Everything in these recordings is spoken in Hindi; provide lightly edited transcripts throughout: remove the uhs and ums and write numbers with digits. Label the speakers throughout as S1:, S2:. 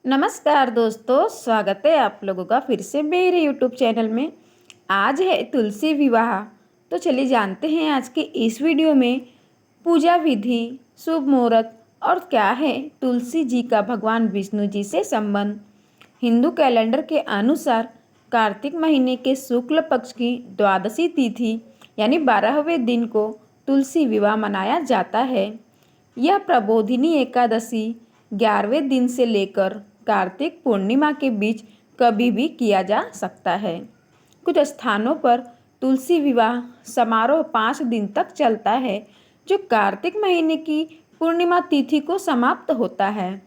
S1: नमस्कार दोस्तों, स्वागत है आप लोगों का फिर से मेरे यूट्यूब चैनल में। आज है तुलसी विवाह। तो चलिए जानते हैं आज के इस वीडियो में पूजा विधि, शुभ मुहूर्त और क्या है तुलसी जी का भगवान विष्णु जी से संबंध। हिंदू कैलेंडर के अनुसार कार्तिक महीने के शुक्ल पक्ष की द्वादशी तिथि यानी 12वें दिन को तुलसी विवाह मनाया जाता है। यह प्रबोधिनी एकादशी 11वें दिन से लेकर कार्तिक पूर्णिमा के बीच कभी भी किया जा सकता है। कुछ स्थानों पर तुलसी विवाह समारोह 5 दिन तक चलता है, जो कार्तिक महीने की पूर्णिमा तिथि को समाप्त होता है।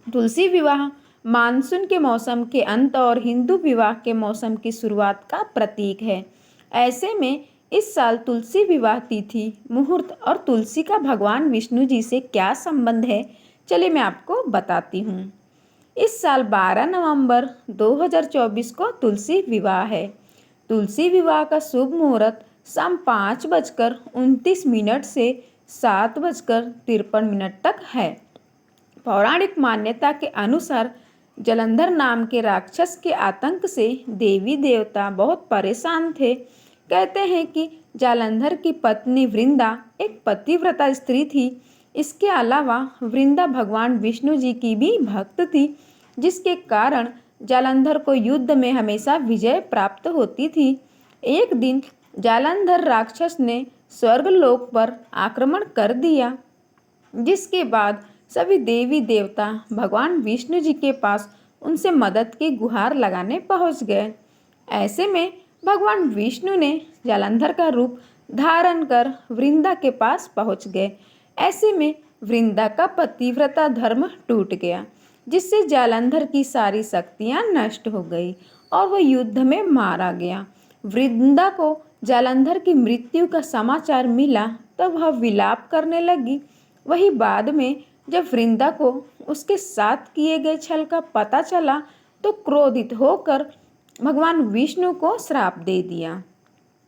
S1: तुलसी विवाह मानसून के मौसम के अंत और हिंदू विवाह के मौसम की शुरुआत का प्रतीक है। ऐसे में इस साल तुलसी विवाह तिथि, मुहूर्त और तुलसी का भगवान विष्णु जी से क्या संबंध है, चलिए मैं आपको बताती हूँ। इस साल 12 नवंबर 2024 को तुलसी विवाह है। तुलसी विवाह का शुभ मुहूर्त शाम 5:29 से 7:53 तक है। पौराणिक मान्यता के अनुसार जलंधर नाम के राक्षस के आतंक से देवी देवता बहुत परेशान थे। कहते हैं कि जालंधर की पत्नी वृंदा एक पतिव्रता स्त्री थी। इसके अलावा वृंदा भगवान विष्णु जी की भी भक्त थी, जिसके कारण जालंधर को युद्ध में हमेशा विजय प्राप्त होती थी। एक दिन जालंधर राक्षस ने स्वर्गलोक पर आक्रमण कर दिया, जिसके बाद सभी देवी देवता भगवान विष्णु जी के पास उनसे मदद की गुहार लगाने पहुंच गए। ऐसे में भगवान विष्णु ने जालंधर का रूप धारण कर वृंदा के पास पहुंच गए। ऐसे में वृंदा का पतिव्रता धर्म टूट गया, जिससे जालंधर की सारी शक्तियां नष्ट हो गई और वह युद्ध में मारा गया। वृंदा को जालंधर की मृत्यु का समाचार मिला तब वह विलाप करने लगी। वही बाद में जब वृंदा को उसके साथ किए गए छल का पता चला तो क्रोधित होकर भगवान विष्णु को श्राप दे दिया।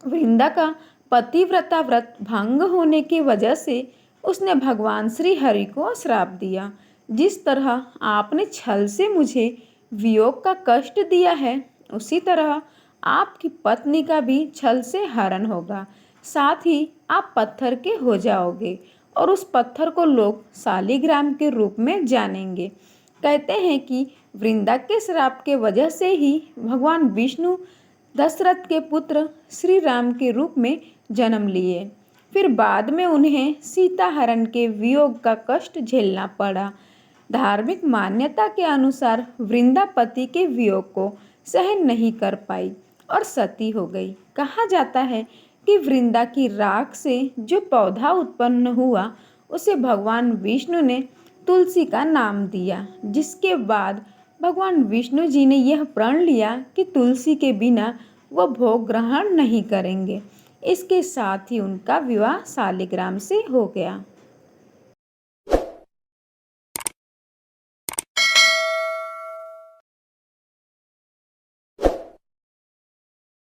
S1: वृंदा का पतिव्रता व्रत भंग होने की वजह से उसने भगवान श्री हरि को श्राप दिया। जिस तरह आपने छल से मुझे वियोग का कष्ट दिया है, उसी तरह आपकी पत्नी का भी छल से हरण होगा। साथ ही आप पत्थर के हो जाओगे और उस पत्थर को लोग शालिग्राम के रूप में जानेंगे। कहते हैं कि वृंदा के श्राप के वजह से ही भगवान विष्णु दशरथ के पुत्र श्री राम के रूप में जन्म लिए। फिर बाद में उन्हें सीता हरण के वियोग का कष्ट झेलना पड़ा। धार्मिक मान्यता के अनुसार वृंदा पति के वियोग को सहन नहीं कर पाई और सती हो गई। कहा जाता है कि वृंदा की राख से जो पौधा उत्पन्न हुआ, उसे भगवान विष्णु ने तुलसी का नाम दिया, जिसके बाद भगवान विष्णु जी ने यह प्रण लिया कि तुलसी के बिना वह भोग ग्रहण नहीं करेंगे। इसके साथ ही उनका विवाह शालिग्राम से हो गया।